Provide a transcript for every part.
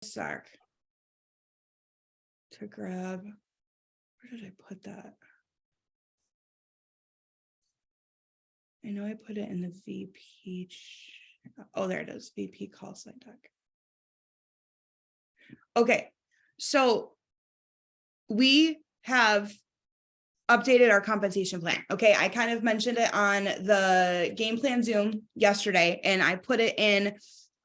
sec to grab, where did I put that? I know I put it in the VP. Oh, there it is, VP call slide deck. Okay, so we have updated our compensation plan. Okay, I kind of mentioned it on the game plan Zoom yesterday, and I put it in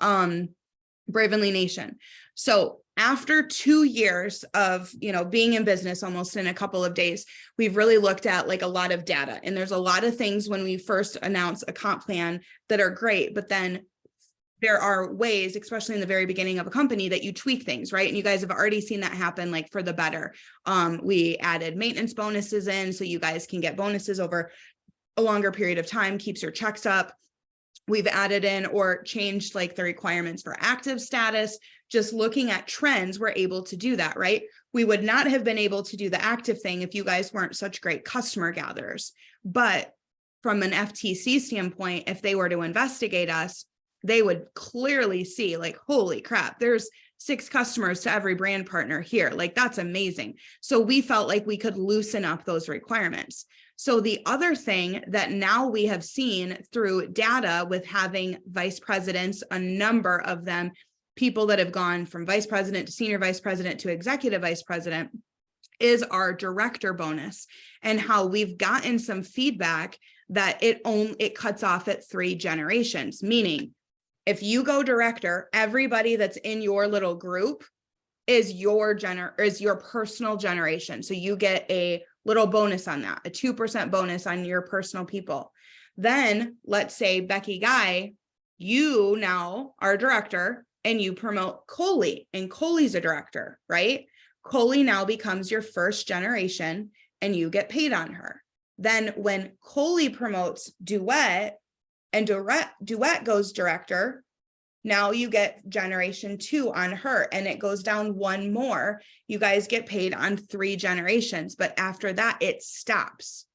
Bravenly Nation. So after 2 years of, being in business almost in a couple of days, we've really looked at like a lot of data, and there's a lot of things when we first announce a comp plan that are great, but then there are ways, especially in the very beginning of a company, that you tweak things, right? And you guys have already seen that happen, like for the better. We added maintenance bonuses in, so you guys can get bonuses over a longer period of time, keeps your checks up. We've added in or changed like the requirements for active status. Just looking at trends, we're able to do that, right? We would not have been able to do the active thing if you guys weren't such great customer gatherers. But from an FTC standpoint, if they were to investigate us, they would clearly see like, holy crap, there's 6 customers to every brand partner here. Like, that's amazing. So we felt like we could loosen up those requirements. So the other thing that now we have seen through data with having vice presidents, a number of them, people that have gone from vice president to senior vice president to executive vice president, is our director bonus, and how we've gotten some feedback that it cuts off at 3 generations, meaning if you go director, everybody that's in your little group is your personal generation. So you get a little bonus on that, a 2% bonus on your personal people. Then let's say Becky Guy, you now are a director and you promote Coley, and Coley's a director, right? Coley now becomes your first generation and you get paid on her. Then when Coley promotes Duet and Duet goes director, now you get generation 2 on her, and it goes down 1 more. You guys get paid on 3 generations, but after that, it stops.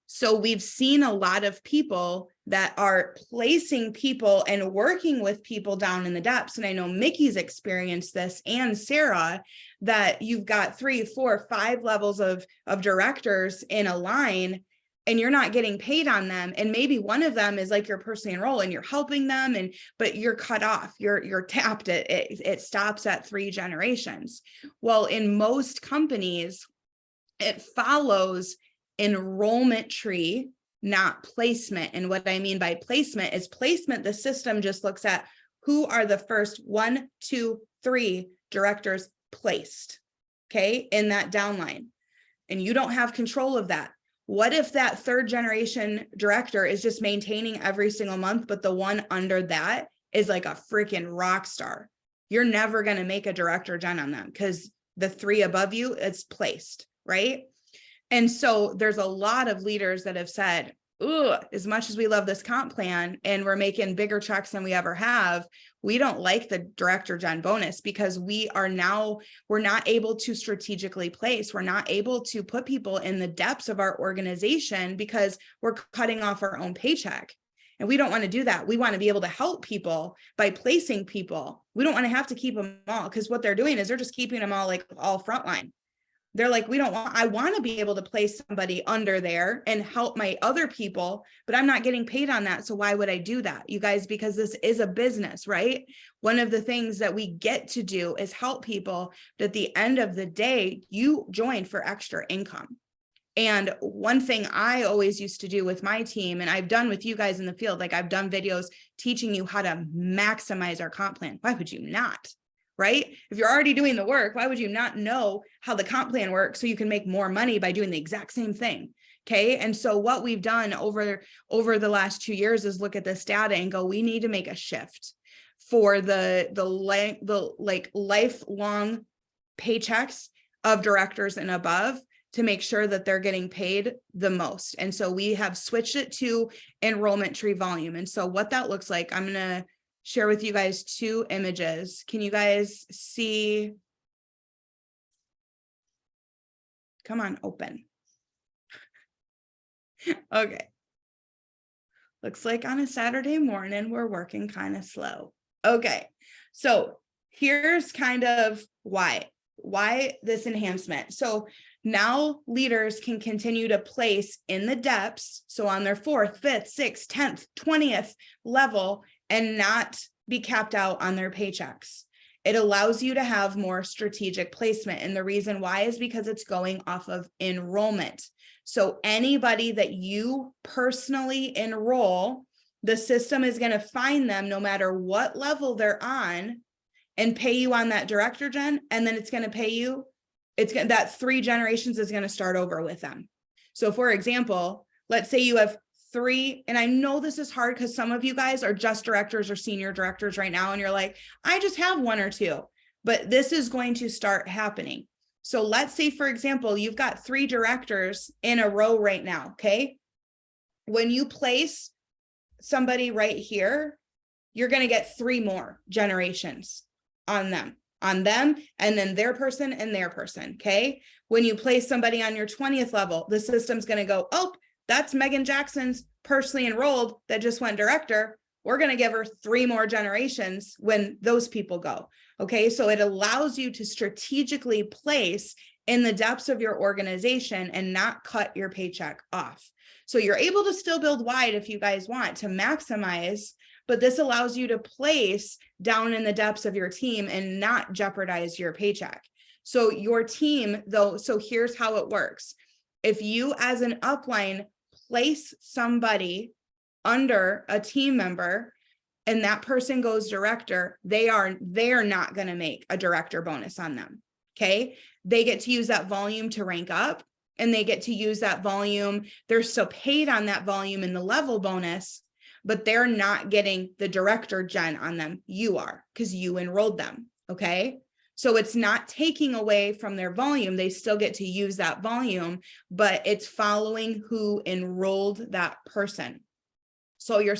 So we've seen a lot of people that are placing people and working with people down in the depths. And I know Mickey's experienced this, and Sarah, that you've got 3, 4, 5 levels of directors in a line, and you're not getting paid on them. And maybe one of them is like your personally enrolled and you're helping them, but you're cut off, you're tapped. It stops at 3 generations. Well, in most companies, it follows enrollment tree, not placement. And what I mean by placement is placement, the system just looks at who are the first 1, 2, 3 directors placed, okay, in that downline. And you don't have control of that. What if that 3rd generation director is just maintaining every single month, but the one under that is like a freaking rock star? You're never going to make a director gen on them because the 3 above you is placed, right? And so there's a lot of leaders that have said, as much as we love this comp plan and we're making bigger checks than we ever have, we don't like the director gen bonus because we're not able to strategically place. We're not able to put people in the depths of our organization because we're cutting off our own paycheck. And we don't want to do that. We want to be able to help people by placing people. We don't want to have to keep them all, because what they're doing is they're just keeping them all like all frontline. They're like, I want to be able to place somebody under there and help my other people, but I'm not getting paid on that. So why would I do that, you guys? Because this is a business, right? One of the things that we get to do is help people. But at the end of the day, you join for extra income. And one thing I always used to do with my team, and I've done with you guys in the field, like I've done videos teaching you how to maximize our comp plan. Why would you not? Right? If you're already doing the work, why would you not know how the comp plan works so you can make more money by doing the exact same thing? Okay. And so what we've done over the last 2 years is look at this data and go, we need to make a shift for the lifelong paychecks of directors and above to make sure that they're getting paid the most. And so we have switched it to enrollment tree volume. And so what that looks like, I'm going to share with you guys 2 images. Can you guys see? Come on, open. Okay. Looks like on a Saturday morning, we're working kind of slow. Okay. So here's kind of why this enhancement. So now leaders can continue to place in the depths, so on their 4th, 5th, 6th, 10th, 20th level, and not be capped out on their paychecks. It allows you to have more strategic placement. And the reason why is because it's going off of enrollment. So anybody that you personally enroll, the system is going to find them no matter what level they're on and pay you on that director gen. And then it's going to pay you, that 3 generations is going to start over with them. So for example, let's say you have 3, and I know this is hard because some of you guys are just directors or senior directors right now, and you're like, I just have 1 or 2, but this is going to start happening. So let's say, for example, you've got 3 directors in a row right now, okay? When you place somebody right here, you're going to get 3 more generations on them, and then their person and their person, okay? When you place somebody on your 20th level, the system's going to go, oh, that's Megan Jackson's personally enrolled that just went director. We're going to give her 3 more generations when those people go. Okay, so it allows you to strategically place in the depths of your organization and not cut your paycheck off. So you're able to still build wide if you guys want to maximize, but this allows you to place down in the depths of your team and not jeopardize your paycheck. So your team though, so here's how it works. If you as an upline place somebody under a team member and that person goes director, they're not going to make a director bonus on them. Okay. They get to use that volume to rank up, and they get to use that volume. They're still paid on that volume in the level bonus, but they're not getting the director gen on them. You are, because you enrolled them. Okay. So it's not taking away from their volume. They still get to use that volume, but it's following who enrolled that person. So your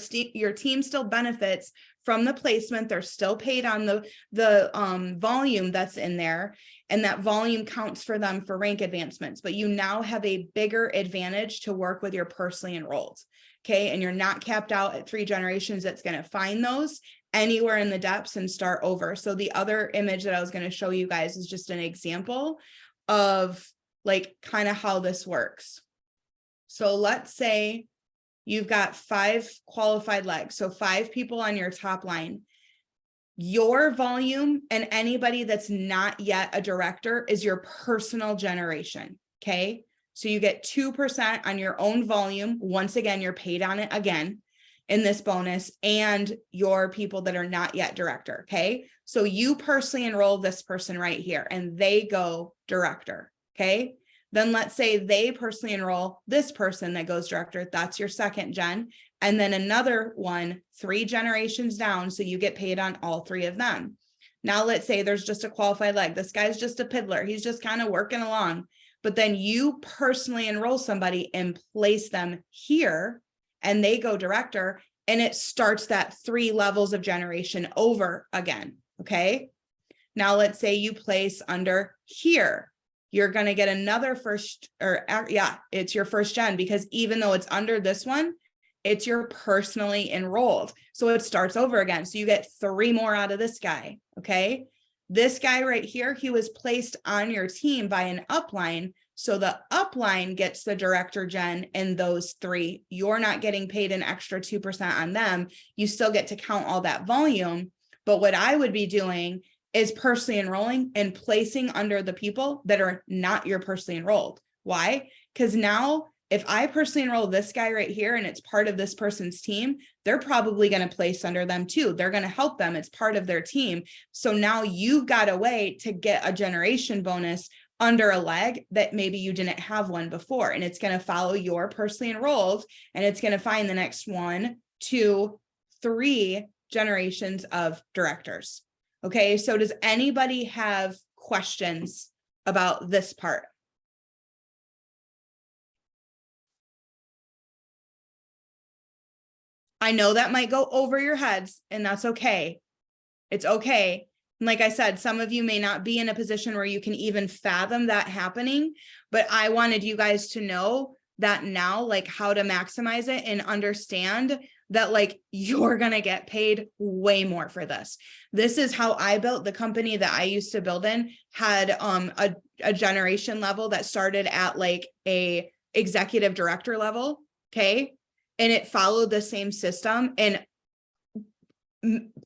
team still benefits from the placement. They're still paid on the volume that's in there, and that volume counts for them for rank advancements. But you now have a bigger advantage to work with your personally enrolled. Okay, and you're not capped out at 3 generations. That's going to find those anywhere in the depths and start over. So the other image that I was going to show you guys is just an example of like kind of how this works. So let's say you've got 5 qualified legs. So 5 people on your top line. Your volume and anybody that's not yet a director is your personal generation. Okay. So you get 2% on your own volume. Once again, you're paid on it again in this bonus, and your people that are not yet director. Okay. So you personally enroll this person right here and they go director. Okay. Then let's say they personally enroll this person that goes director. That's your 2nd gen. And then another one, 3 generations down. So you get paid on all 3 of them. Now let's say there's just a qualified leg. This guy's just a piddler. He's just kind of working along. But then you personally enroll somebody and place them here and they go director, and it starts that 3 levels of generation over again. Okay. Now let's say you place under here. You're going to get another it's your 1st gen, because even though it's under this one, it's your personally enrolled. So it starts over again. So you get 3 more out of this guy. Okay. This guy right here, he was placed on your team by an upline. So the upline gets the director gen in those 3. You're not getting paid an extra 2% on them. You still get to count all that volume. But what I would be doing is personally enrolling and placing under the people that are not your personally enrolled. Why? Because now if I personally enroll this guy right here and it's part of this person's team, they're probably going to place under them too. They're going to help them. It's part of their team. So now you've got a way to get a generation bonus under a leg that maybe you didn't have one before. And it's going to follow your personally enrolled, and it's going to find the next 1, 2, 3 generations of directors. Okay, so does anybody have questions about this part? I know that might go over your heads, and that's okay. It's okay. And like I said, some of you may not be in a position where you can even fathom that happening, but I wanted you guys to know that now, like how to maximize it and understand that like you're going to get paid way more for this. This is how I built the company that I used to build in, had a generation level that started at like a executive director level. Okay. And it followed the same system, and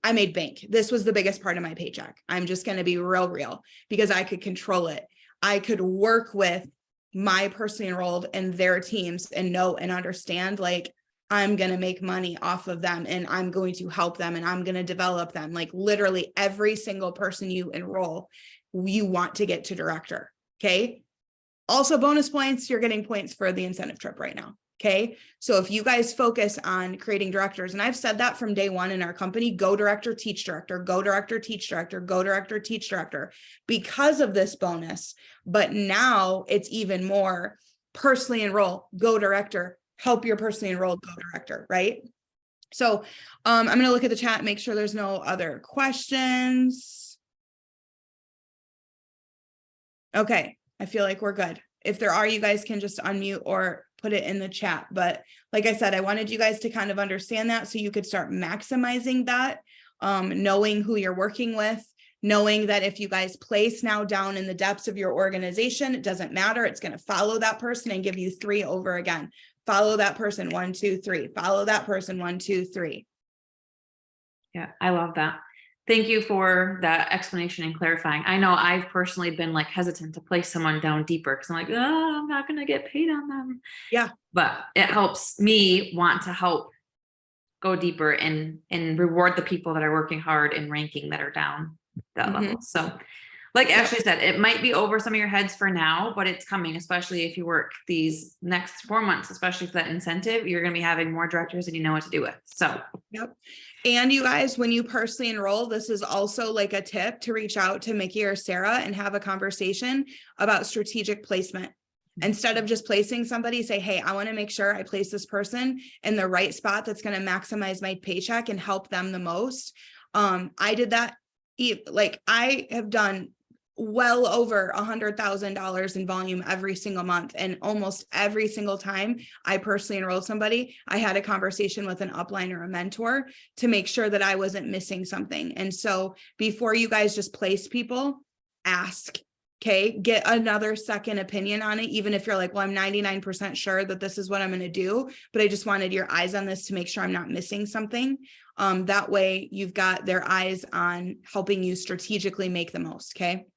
I made bank. This was the biggest part of my paycheck. I'm just going to be real because I could control it. I could work with my personally enrolled and their teams and know and understand, like, I'm going to make money off of them, and I'm going to help them, and I'm going to develop them. Like literally every single person you enroll, you want to get to director. Okay. Also bonus points, you're getting points for the incentive trip right now. Okay. So if you guys focus on creating directors, and I've said that from day one in our company, go director, teach director, go director, teach director, go director, teach director, because of this bonus. But now it's even more personally enroll, go director, help your personally enrolled, go director. Right. So I'm going to look at the chat, make sure there's no other questions. Okay. I feel like we're good. If there are, you guys can just unmute or put it in the chat. But like I said, I wanted you guys to kind of understand that so you could start maximizing that, knowing who you're working with, knowing that if you guys place now down in the depths of your organization, it doesn't matter. It's going to follow that person and give you 3 over again. Follow that person, 1, 2, 3. Follow that person, 1, 2, 3. Yeah, I love that. Thank you for that explanation and clarifying. I know I've personally been like hesitant to place someone down deeper because I'm like, oh, I'm not going to get paid on them. Yeah. But it helps me want to help go deeper and reward the people that are working hard and ranking that are down that level. So like Ashley said, it might be over some of your heads for now, but it's coming, especially if you work these next 4 months, especially for that incentive, you're going to be having more directors and you know what to do with. So, yep. And you guys, when you personally enroll, this is also like a tip to reach out to Mickey or Sarah and have a conversation about strategic placement. Instead of just placing somebody, say, hey, I want to make sure I place this person in the right spot that's going to maximize my paycheck and help them the most. I did that. Like I have done well over $100,000 in volume every single month. And almost every single time I personally enrolled somebody, I had a conversation with an upline or a mentor to make sure that I wasn't missing something. And so before you guys just place people, ask, okay, get another second opinion on it. Even if you're like, well, I'm 99% sure that this is what I'm going to do, but I just wanted your eyes on this to make sure I'm not missing something. That way you've got their eyes on helping you strategically make the most. Okay.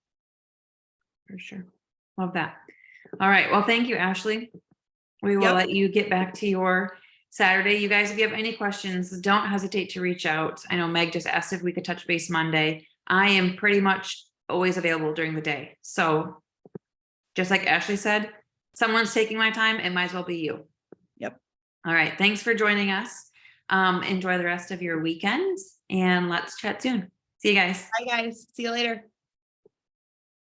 for sure. Love that. All right. Well, thank you, Ashley. We will let you get back to your Saturday. You guys, if you have any questions, don't hesitate to reach out. I know Meg just asked if we could touch base Monday. I am pretty much always available during the day. So just like Ashley said, someone's taking my time, it might as well be you. Yep. All right. Thanks for joining us. Enjoy the rest of your weekend and let's chat soon. See you guys. Bye guys. See you later.